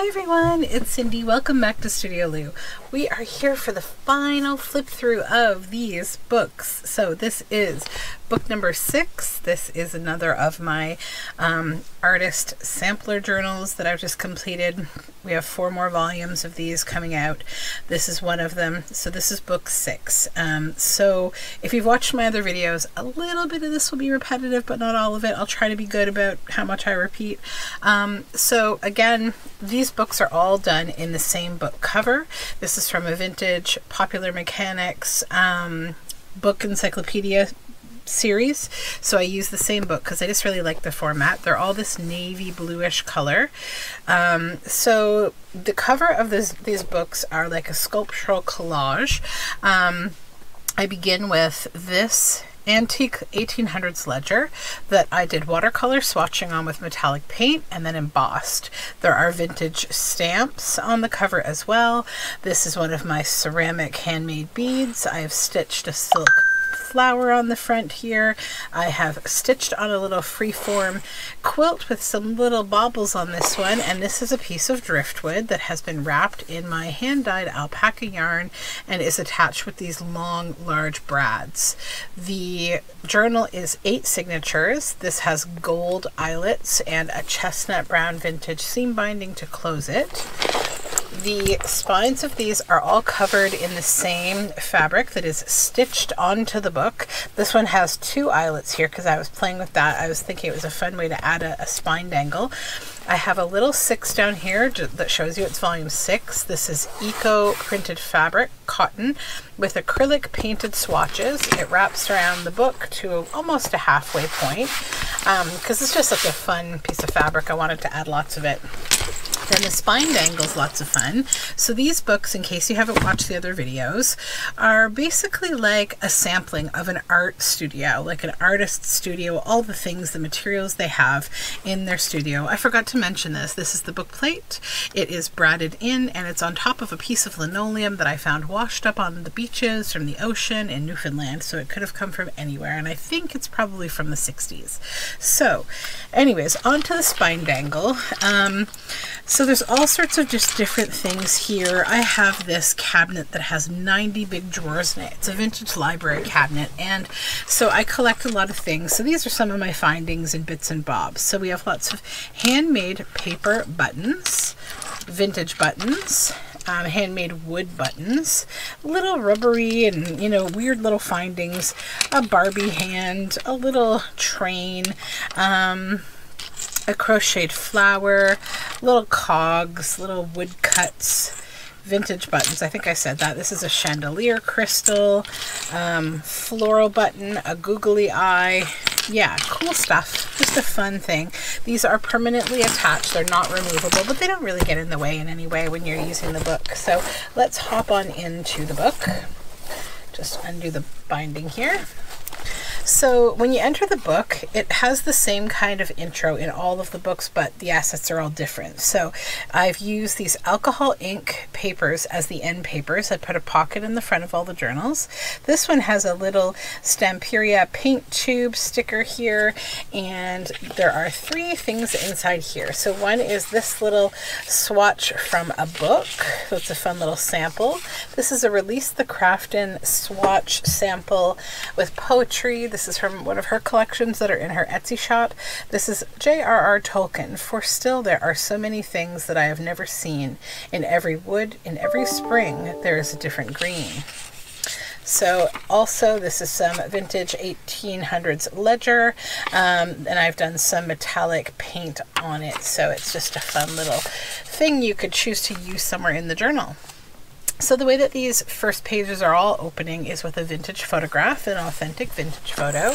Hi everyone, it's Cindy. Welcome back to Studioloo. We are here for the final flip through of these books. So this is book number 6. This is another of my artist sampler journals that I've just completed. We have 4 more volumes of these coming out. This is one of them. So this is book 6. So if you've watched my other videos, a little bit of this will be repetitive, but not all of it. I'll try to be good about how much I repeat. So again, these books are all done in the same book cover. This is from a vintage Popular Mechanics book encyclopedia series. So I use the same book because I just really like the format. They're all this navy bluish color. So the cover of these books are like a sculptural collage. I begin with this antique 1800s ledger that I did watercolor swatching on with metallic paint and then embossed. There are vintage stamps on the cover as well. This is one of my ceramic handmade beads. I have stitched a silk flower on the front here. I have stitched on a little freeform quilt with some little baubles on this one, and this is a piece of driftwood that has been wrapped in my hand-dyed alpaca yarn and is attached with these long, large brads. The journal is 8 signatures. This has gold eyelets and a chestnut brown vintage seam binding to close it. The spines of these are all covered in the same fabric that is stitched onto the book. This one has 2 eyelets here because I was playing with that. I was thinking it was a fun way to add a spine dangle. I have a little 6 down here that shows you it's volume 6. This is eco printed fabric, cotton, with acrylic painted swatches. It wraps around the book to almost a halfway point because it's just such a fun piece of fabric. I wanted to add lots of it. Then the spine dangle's lots of fun. So these books, in case you haven't watched the other videos, are basically like a sampling of an art studio, like an artist's studio, all the things, the materials they have in their studio. I forgot to mention this. This is the book plate. It is bradded in and it's on top of a piece of linoleum that I found washed up on the beaches from the ocean in Newfoundland. So it could have come from anywhere, and I think it's probably from the 60s. So anyways, on to the spine dangle. So there's all sorts of just different things here. I have this cabinet that has 90 big drawers in it. It's a vintage library cabinet, and so I collect a lot of things. So these are some of my findings and bits and bobs. So we have lots of handmade paper buttons, vintage buttons, handmade wood buttons, little rubbery and, you know, weird little findings, a Barbie hand, a little train, a crocheted flower, little cogs, little wood cuts, vintage buttons. I think I said that. This is a chandelier crystal, floral button, a googly eye. Yeah, cool stuff. Just a fun thing. These are permanently attached. They're not removable, but they don't really get in the way in any way when you're using the book. So let's hop on into the book. Just undo the binding here. So when you enter the book, it has the same kind of intro in all of the books, but the assets are all different. So I've used these alcohol ink papers as the end papers. I put a pocket in the front of all the journals. This one has a little Stamperia paint tube sticker here, and there are 3 things inside here. So one is this little swatch from a book. So it's a fun little sample. This is a Release the Craftin swatch sample with poetry. This is from one of her collections that are in her Etsy shop. This is J.R.R. Tolkien. For still there are so many things that I have never seen. In every wood, in every spring, there is a different green. So also this is some vintage 1800s ledger, and I've done some metallic paint on it. So it's just a fun little thing you could choose to use somewhere in the journal. So the way that these first pages are all opening is with a vintage photograph, an authentic vintage photo.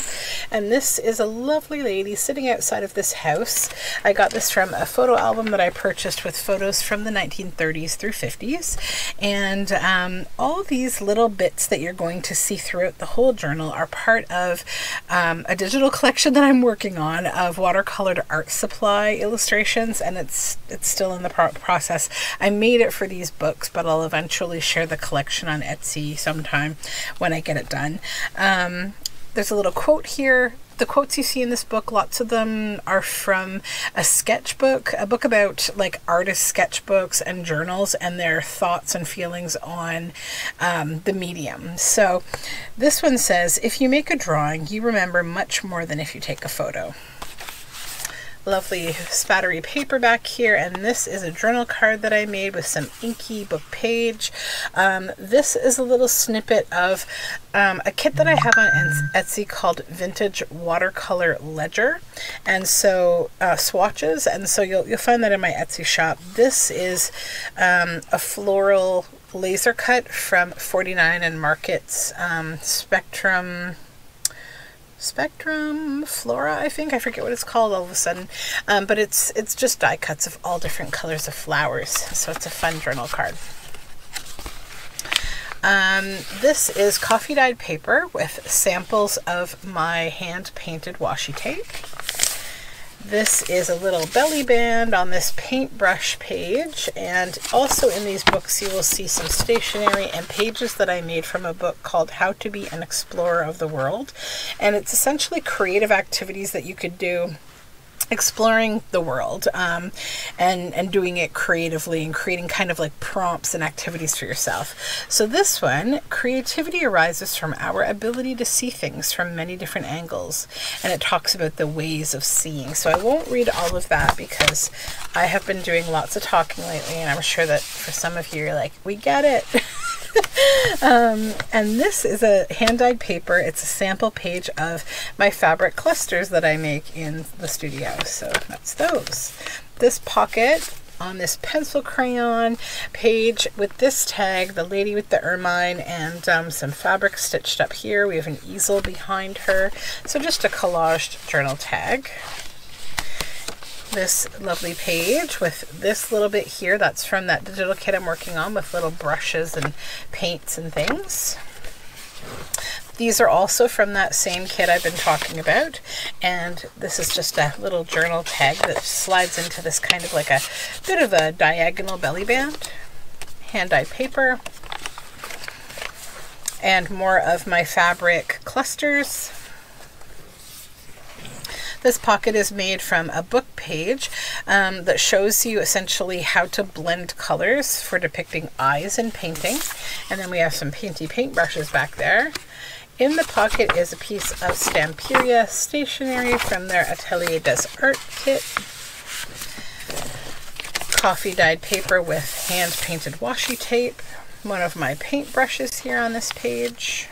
And this is a lovely lady sitting outside of this house. I got this from a photo album that I purchased with photos from the 1930s through 50s. And all these little bits that you're going to see throughout the whole journal are part of a digital collection that I'm working on of watercolored art supply illustrations, and it's still in the process. I made it for these books, but I'll eventually share the collection on Etsy sometime when I get it done. There's a little quote here The quotes you see in this book, lots of them are from a sketchbook, a book about like artist sketchbooks and journals and their thoughts and feelings on the medium. So this one says, if you make a drawing, you remember much more than if you take a photo. Lovely spattery paperback here, and this is a journal card that I made with some inky book page. This is a little snippet of a kit that I have on Etsy called Vintage Watercolor Ledger, and so swatches, and so you'll find that in my Etsy shop. This is a floral laser cut from 49 and Market's Spectrum Flora, I think. I forget what it's called all of a sudden. But it's just die cuts of all different colors of flowers. So it's a fun journal card. This is coffee dyed paper with samples of my hand painted washi tape. This is a little belly band on this paintbrush page, and also in these books you will see some stationery and pages that I made from a book called How to Be an Explorer of the World, and it's essentially creative activities that you could do exploring the world, and doing it creatively and creating kind of like prompts and activities for yourself. So this one, creativity arises from our ability to see things from many different angles, and it talks about the ways of seeing. So I won't read all of that because I have been doing lots of talking lately, and I'm sure that for some of you you're like, we get it. And this is a hand-dyed paper. It's a sample page of my fabric clusters that I make in the studio. So that's those. This pocket on this pencil crayon page with this tag, the lady with the ermine, and some fabric stitched up here. We have an easel behind her. So just a collaged journal tag. This lovely page with this little bit here, that's from that digital kit I'm working on with little brushes and paints and things. These are also from that same kit I've been talking about, and this is just a little journal tag that slides into this kind of like a bit of a diagonal belly band. Hand-dyed paper, and more of my fabric clusters. This pocket is made from a book page that shows you essentially how to blend colors for depicting eyes in painting. And then we have some painty paintbrushes back there. In the pocket is a piece of Stamperia stationery from their Atelier des Arts kit. Coffee dyed paper with hand painted washi tape. One of my paintbrushes here on this page.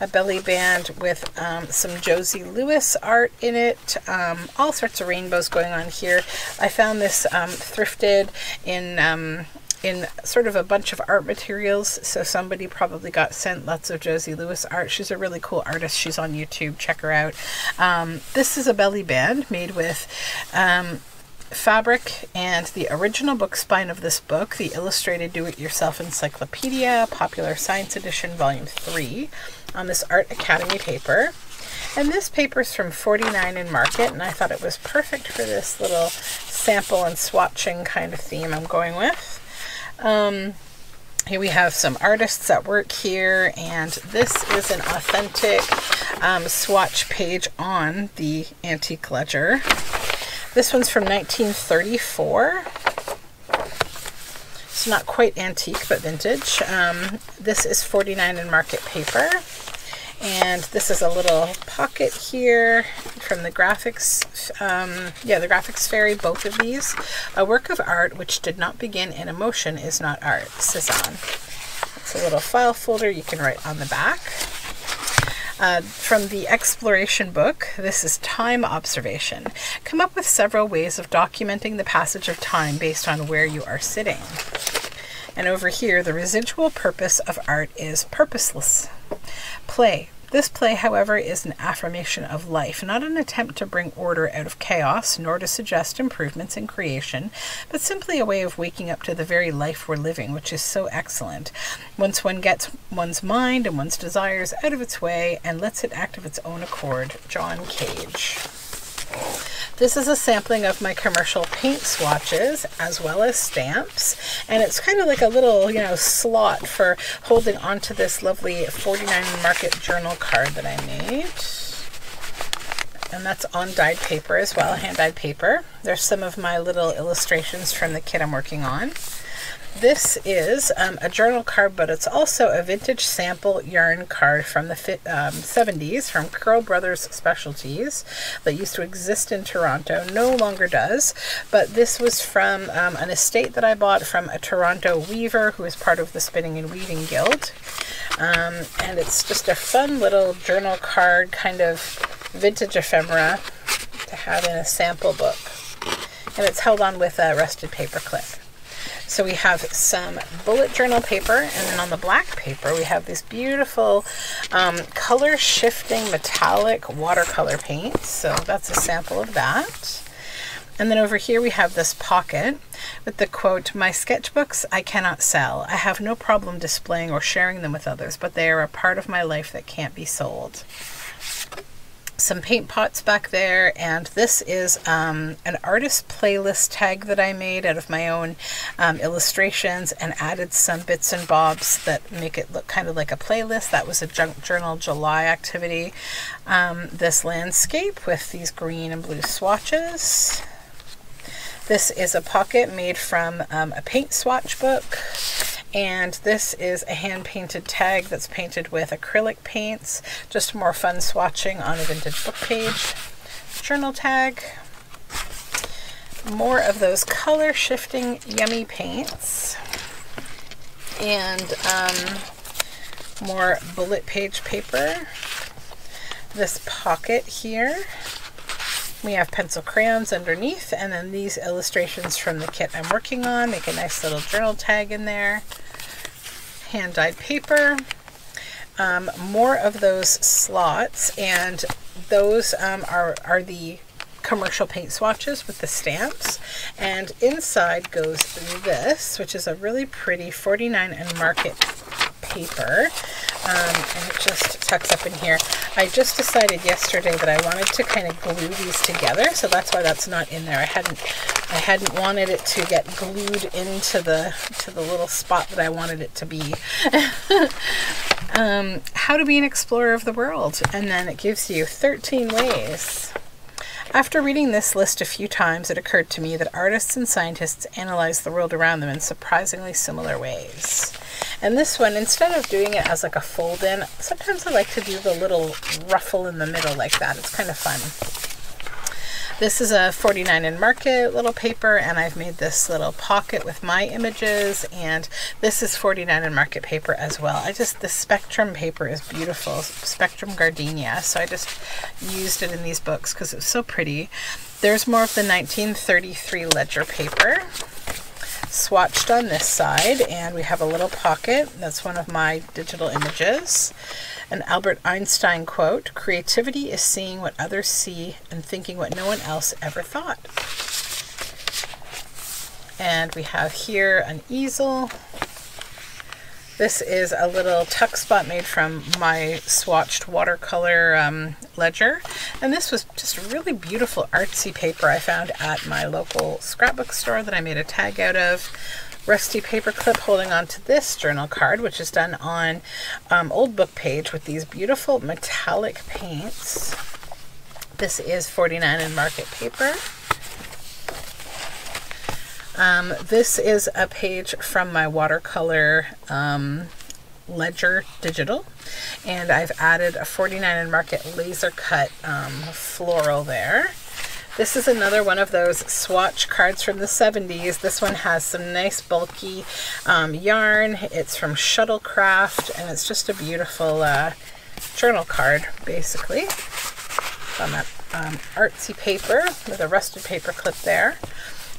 A belly band with some Josie Lewis art in it, all sorts of rainbows going on here. I found this thrifted in sort of a bunch of art materials, so somebody probably got sent lots of Josie Lewis art. She's a really cool artist. She's on YouTube. Check her out. This is a belly band made with fabric and the original book spine of this book, the Illustrated Do-It-Yourself Encyclopedia, Popular Science Edition, Volume 3, on this Art Academy paper. And this paper is from 49 and Market, and I thought it was perfect for this little sample and swatching kind of theme I'm going with. Here we have some artists at work here, and this is an authentic swatch page on the antique ledger. This one's from 1934. It's not quite antique, but vintage. This is 49 and Market paper. And this is a little pocket here from the Graphics, the Graphics Fairy, both of these. A work of art which did not begin in emotion is not art, Cezanne. It's a little file folder you can write on the back. From the Exploration book, this is Time Observation. Come up with several ways of documenting the passage of time based on where you are sitting. And over here, the residual purpose of art is purposeless. Play. This play, however, is an affirmation of life, not an attempt to bring order out of chaos, nor to suggest improvements in creation, but simply a way of waking up to the very life we're living, which is so excellent. Once one gets one's mind and one's desires out of its way and lets it act of its own accord. John Cage. This is a sampling of my commercial paint swatches as well as stamps, and it's kind of like a little, slot for holding onto this lovely 49 Market journal card that I made. And that's on dyed paper as well, hand-dyed paper. There's some of my little illustrations from the kit I'm working on. This is a journal card, but it's also a vintage sample yarn card from the 70s from Curl Brothers Specialties that used to exist in Toronto, no longer does, but this was from an estate that I bought from a Toronto weaver who is part of the Spinning and Weaving Guild. And it's just a fun little journal card, kind of vintage ephemera to have in a sample book. And it's held on with a rusted paper clip. So we have some bullet journal paper, and then on the black paper we have these beautiful color shifting metallic watercolor paints. So that's a sample of that. And then over here we have this pocket with the quote, "My sketchbooks I cannot sell. I have no problem displaying or sharing them with others, but they are a part of my life that can't be sold." Some paint pots back there, and this is an artist playlist tag that I made out of my own illustrations and added some bits and bobs that make it look kind of like a playlist. That was a Junk Journal July activity. This landscape with these green and blue swatches. This is a pocket made from a paint swatch book. And this is a hand-painted tag that's painted with acrylic paints, just more fun swatching on a vintage book page. Journal tag. More of those color-shifting yummy paints. And more bullet page paper. This pocket here. We have pencil crayons underneath, and then these illustrations from the kit I'm working on make a nice little journal tag in there. Hand-dyed paper. More of those slots, and those are the commercial paint swatches with the stamps. And inside goes this, which is a really pretty 49 and Market paper. And it just tucks up in here. I just decided yesterday that I wanted to kind of glue these together, so that's why that's not in there. I hadn't wanted it to get glued into the little spot that I wanted it to be. How to be an explorer of the world, and then it gives you 13 ways. After reading this list a few times, it occurred to me that artists and scientists analyze the world around them in surprisingly similar ways. And this one, instead of doing it as like a fold-in, sometimes I like to do the little ruffle in the middle like that. It's kind of fun. This is a 49 and Market little paper, and I've made this little pocket with my images, and this is 49 and Market paper as well. The Spectrum paper is beautiful, Spectrum Gardenia, so I just used it in these books because it's so pretty. There's more of the 1933 ledger paper swatched on this side, and we have a little pocket. That's one of my digital images. An Albert Einstein quote, "Creativity is seeing what others see and thinking what no one else ever thought." And we have here an easel. This is a little tuck spot made from my swatched watercolor ledger. And this was just really beautiful artsy paper I found at my local scrapbook store that I made a tag out of. Rusty paper clip holding on to this journal card, which is done on old book page with these beautiful metallic paints. This is 49 and Market paper. This is a page from my watercolor ledger digital, and I've added a 49 and Market laser cut floral there. This is another one of those swatch cards from the 70s. This one has some nice bulky yarn. It's from Shuttlecraft, and it's just a beautiful journal card, basically. On that artsy paper with a rusted paper clip there.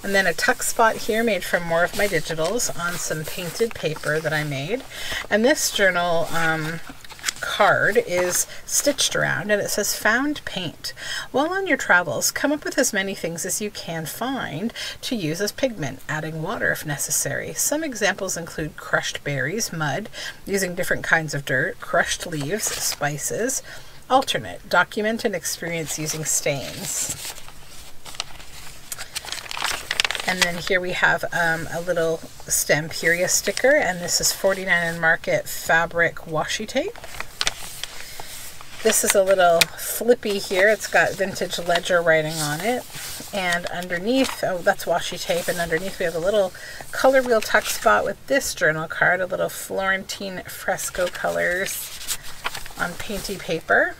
And then a tuck spot here made from more of my digitals on some painted paper that I made. And this journal card is stitched around, and it says "Found Paint." While on your travels, come up with as many things as you can find to use as pigment, adding water if necessary. Some examples include crushed berries, mud, using different kinds of dirt, crushed leaves, spices. Alternate, document and experience using stains. And then here we have a little Stamperia sticker, and this is 49 and Market fabric washi tape. This is a little flippy here. It's got vintage ledger writing on it. And underneath, oh, that's washi tape. And underneath we have a little color wheel tuck spot with this journal card, a little Florentine fresco colors on painty paper.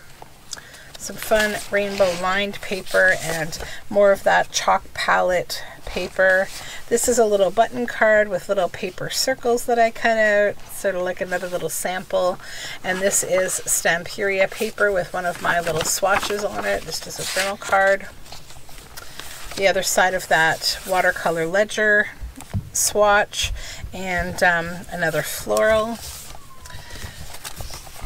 Some fun rainbow lined paper and more of that chalk palette paper. This is a little button card with little paper circles that I cut out, sort of like another little sample. And this is Stamperia paper with one of my little swatches on it. This is a journal card. The other side of that watercolor ledger swatch and another floral.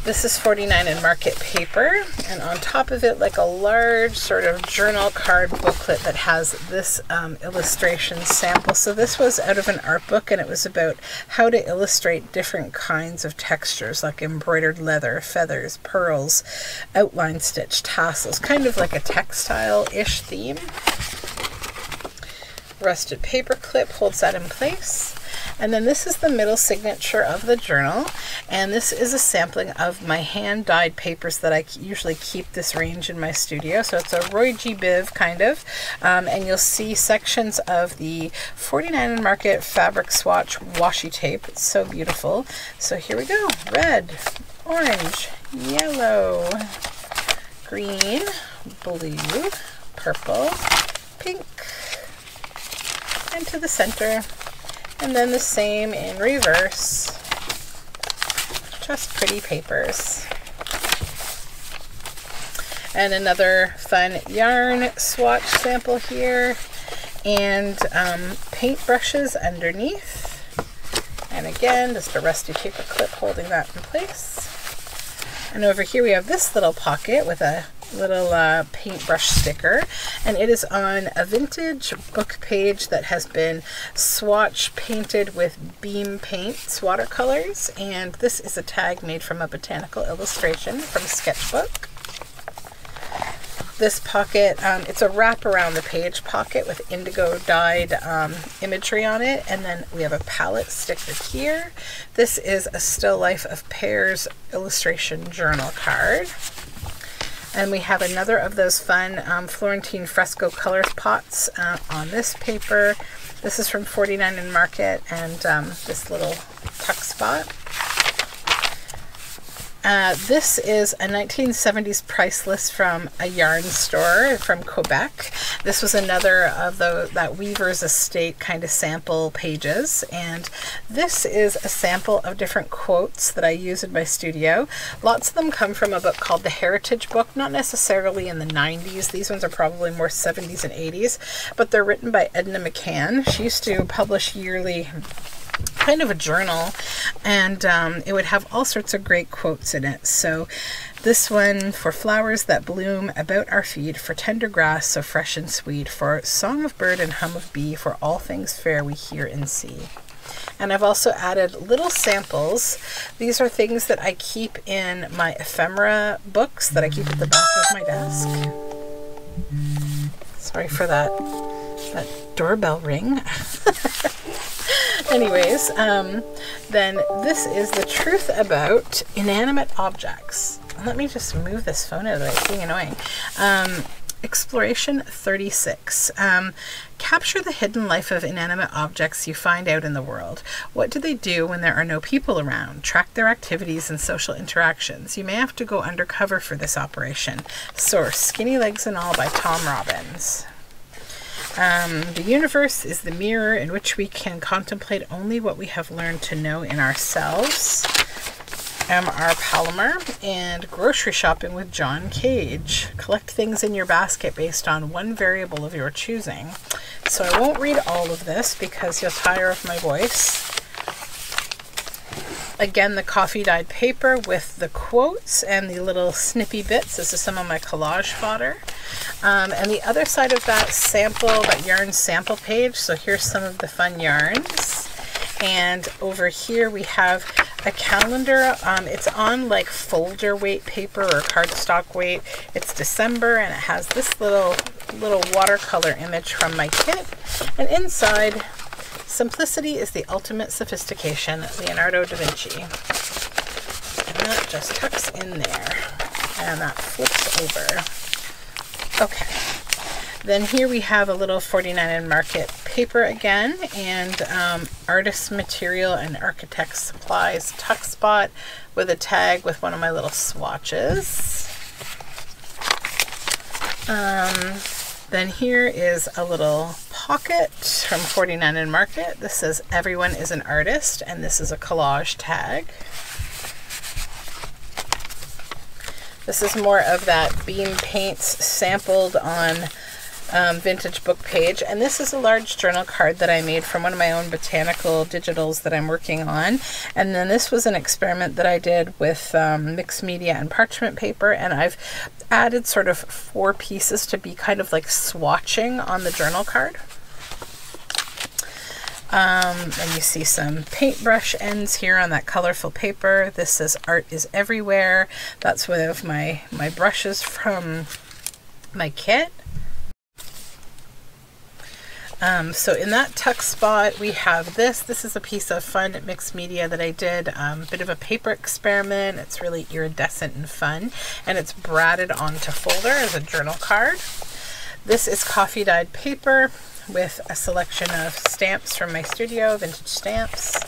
This is 49 in market paper, and on top of it, like a large sort of journal card booklet that has this illustration sample. So this was out of an art book, and it was about how to illustrate different kinds of textures, like embroidered leather, feathers, pearls, outline stitch, tassels, kind of like a textile-ish theme. Rusted paper clip holds that in place. And then this is the middle signature of the journal, and this is a sampling of my hand-dyed papers that I usually keep this range in my studio. So it's a Roy G. Biv kind of, and you'll see sections of the 49 in market fabric swatch washi tape. It's so beautiful. So here we go. Red, orange, yellow, green, blue, purple, pink, and to the center. And then the same in reverse. Just pretty papers. And another fun yarn swatch sample here. And paint brushes underneath. And again, just a rusty paper clip holding that in place. And over here we have this little pocket with a little paintbrush sticker, and it is on a vintage book page that has been swatch painted with beam paints watercolors, and this is a tag made from a botanical illustration from a sketchbook. This pocket, it's a wrap around the page pocket with indigo dyed imagery on it, and then we have a palette sticker here. This is a still life of pears illustration journal card. And we have another of those fun Florentine fresco color pots on this paper. This is from 49 in market, and this little tuck spot. This is a 1970s price list from a yarn store from Quebec. This was another of that Weaver's Estate kind of sample pages, and this is a sample of different quotes that I use in my studio. Lots of them come from a book called The Heritage Book, not necessarily in the 90s. These ones are probably more 70s and 80s, but they're written by Edna McCann. She used to publish yearly kind of a journal, and it would have all sorts of great quotes in it. So this one, for flowers that bloom about our feet, for tender grass so fresh and sweet, for song of bird and hum of bee, for all things fair we hear and see. And I've also added little samples. These are things that I keep in my ephemera books that I keep at the back of my desk. Sorry for that doorbell ring. Anyways, then this is the truth about inanimate objects. Let me just move this phone out of the way. It's being annoying. Exploration 36. Capture the hidden life of inanimate objects you find out in the world. What do they do when there are no people around? Track their activities and social interactions. You may have to go undercover for this operation. Source, Skinny Legs and All by Tom Robbins. The universe is the mirror in which we can contemplate only what we have learned to know in ourselves. M.R. Palmer. And Grocery Shopping with John Cage. Collect things in your basket based on one variable of your choosing. So I won't read all of this because you'll tire of my voice. Again, the coffee dyed paper with the quotes and the little snippy bits. This is some of my collage fodder. And the other side of that sample, that yarn sample page, so here's some of the fun yarns. And over here we have a calendar. It's on like folder weight paper or cardstock weight. It's December, and it has this little watercolor image from my kit. And inside, simplicity is the ultimate sophistication, Leonardo da Vinci. And that just tucks in there. and that flips over. Okay. Then here we have a little 49 Market paper again, and artist material and architect supplies tuck spot with a tag with one of my little swatches. Then here is a little pocket from 49 Market. This says everyone is an artist, and this is a collage tag. This is more of that beam paints sampled on vintage book page, and this is a large journal card that I made from one of my own botanical digitals that I'm working on. And then this was an experiment that I did with mixed media and parchment paper, and I've added sort of 4 pieces to be kind of like swatching on the journal card. And you see some paintbrush ends here on that colorful paper. This says art is everywhere. That's one of my brushes from my kit. So in that tuck spot we have this. This is a piece of fun mixed media that I did, bit of a paper experiment. It's really iridescent and fun, and it's bradded onto folder as a journal card. This is coffee dyed paper with a selection of stamps from my studio, vintage stamps.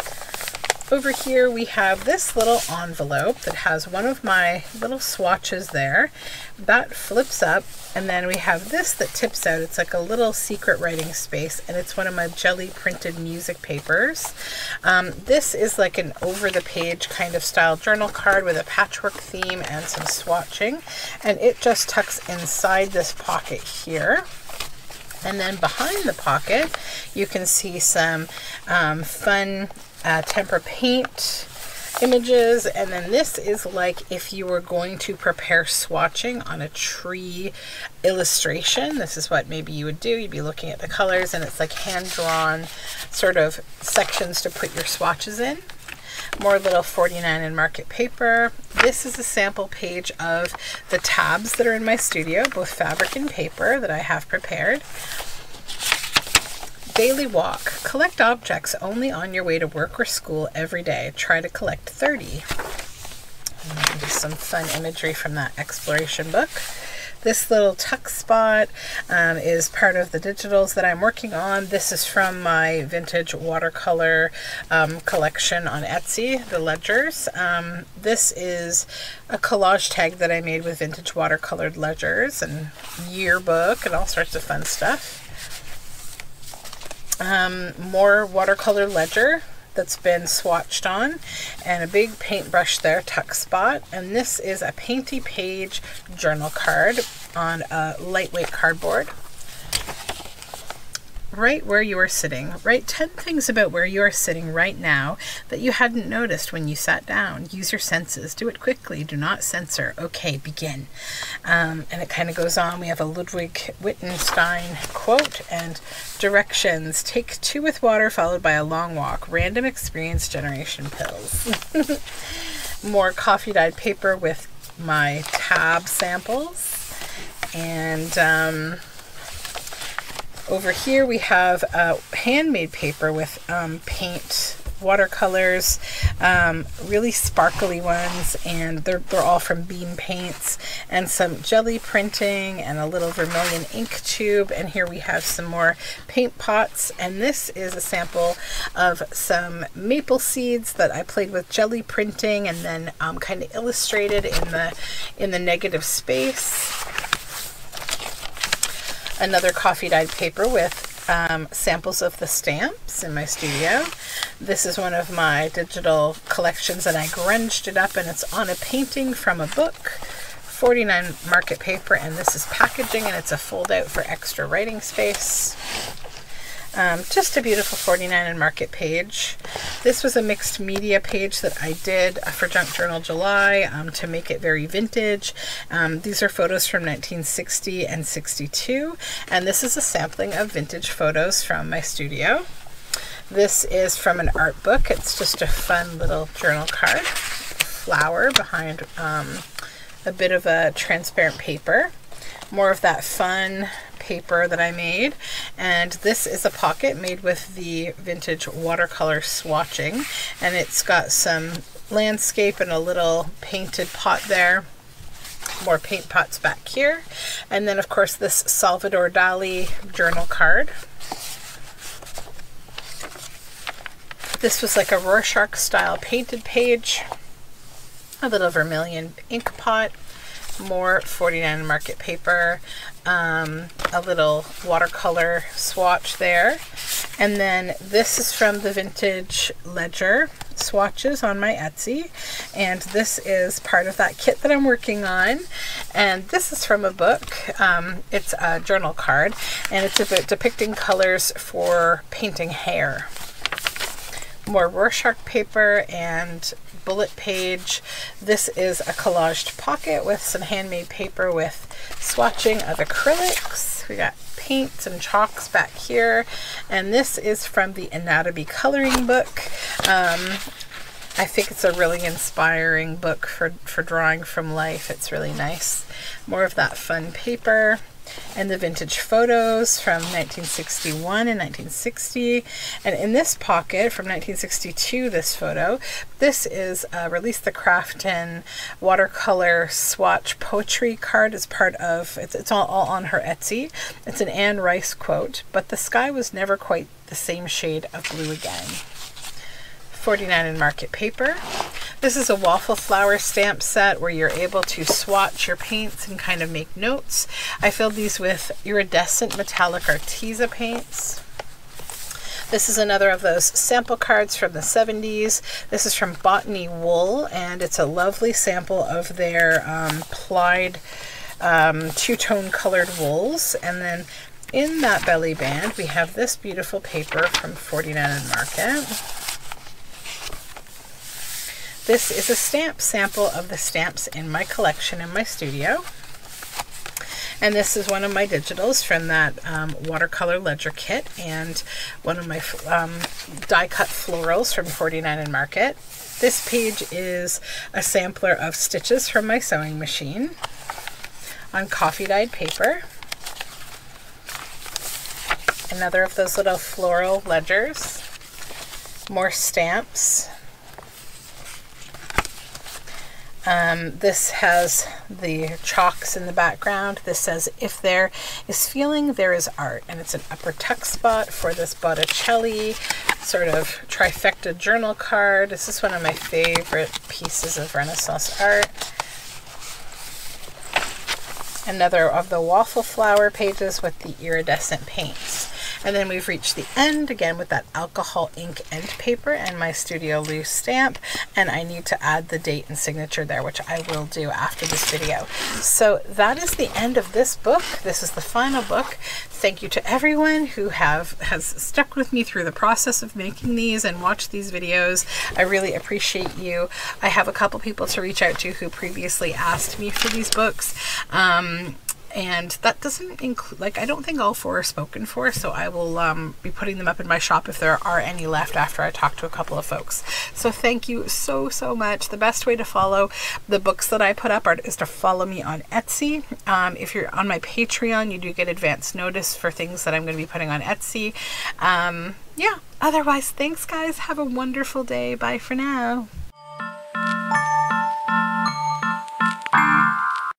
Over here we have this little envelope that has one of my little swatches there. That flips up, and then we have this that tips out. It's like a little secret writing space, and it's one of my jelly printed music papers. This is like an over the page kind of style journal card with a patchwork theme and some swatching, and it just tucks inside this pocket here. And then behind the pocket you can see some fun tempera paint images, and then this is like if you were going to prepare swatching on a tree illustration. This is what maybe you would do. You'd be looking at the colors, and it's like hand-drawn sort of sections to put your swatches in. More little 49 Market paper. This is a sample page of the tabs that are in my studio, both fabric and paper, that I have prepared. Daily walk. Collect objects only on your way to work or school every day. Try to collect 30. And just some fun imagery from that exploration book. This little tuck spot is part of the digitals that I'm working on. This is from my vintage watercolor collection on Etsy, the ledgers. This is a collage tag that I made with vintage watercolored ledgers and yearbook and all sorts of fun stuff. More watercolor ledger that's been swatched on, and a big paintbrush there, tuck spot. And this is a painty page journal card on a lightweight cardboard. Right where you are sitting. Write 10 things about where you are sitting right now that you hadn't noticed when you sat down. Use your senses. Do it quickly. Do not censor. Okay, begin. And it kind of goes on. We have a Ludwig Wittgenstein quote and directions. Take 2 with water followed by a long walk. Random experience generation pills. More coffee dyed paper with my tab samples. And over here we have handmade paper with paint, watercolors, really sparkly ones, and they're all from Beam Paints, and some jelly printing and a little vermilion ink tube. And here we have some more paint pots, and this is a sample of some maple seeds that I played with jelly printing and then kind of illustrated in the negative space. Another coffee dyed paper with samples of the stamps in my studio. This is one of my digital collections, and I grunged it up, and it's on a painting from a book. 49 Market paper, and this is packaging, and it's a fold out for extra writing space. Just a beautiful 49 Market page. This was a mixed media page that I did for Junk Journal July to make it very vintage. These are photos from 1960 and 62, and this is a sampling of vintage photos from my studio. This is from an art book. It's just a fun little journal card. Flower behind a bit of a transparent paper. More of that fun paper that I made, and this is a pocket made with the vintage watercolor swatching, and it's got some landscape and a little painted pot there. more paint pots back here. And then of course this Salvador Dali journal card. This was like a Rorschach style painted page. A little vermilion ink pot. More 49 Market paper. A little watercolor swatch there. And then this is from the Vintage Ledger swatches on my Etsy, and this is part of that kit that I'm working on. And this is from a book. It's a journal card, and it's about depicting colors for painting hair. More Rorschach paper and bullet page. This is a collaged pocket with some handmade paper with swatching of acrylics. We got paints and chalks back here, and this is from the Anatomy coloring book. I think it's a really inspiring book for drawing from life. It's really nice. More of that fun paper. And the vintage photos from 1961 and 1960. And in this pocket from 1962, this photo, this is Release the Crafton watercolor swatch poetry card as part of, it's all on her Etsy. It's an Anne Rice quote, but the sky was never quite the same shade of blue again. 49 Market paper. This is a waffle flower stamp set where you're able to swatch your paints and kind of make notes. I filled these with iridescent metallic Artisan paints. This is another of those sample cards from the 70s. This is from Botany Wool, and it's a lovely sample of their plied two-tone colored wools. And then in that belly band, we have this beautiful paper from 49 Market. This is a stamp sample of the stamps in my collection in my studio. And this is one of my digitals from that watercolor ledger kit, and one of my die cut florals from 49 Market. This page is a sampler of stitches from my sewing machine on coffee dyed paper. Another of those little floral ledgers. More stamps. This has the chalks in the background. This says, if there is feeling, there is art. And it's an upper tuck spot for this Botticelli sort of trifecta journal card. This is one of my favorite pieces of Renaissance art. Another of the waffle flower pages with the iridescent paints. And then we've reached the end again with that alcohol ink end paper and my Studioloo stamp. And I need to add the date and signature there, which I will do after this video. So that is the end of this book. This is the final book. Thank you to everyone who has stuck with me through the process of making these and watched these videos. I really appreciate you. I have a couple people to reach out to who previously asked me for these books. And that doesn't include, like, I don't think all 4 are spoken for, so I will be putting them up in my shop if there are any left after I talk to a couple of folks. So thank you so much. The best way to follow the books that I put up is to follow me on Etsy. If you're on my Patreon, you do get advance notice for things that I'm going to be putting on Etsy. Yeah, otherwise, thanks guys. Have a wonderful day. Bye for now.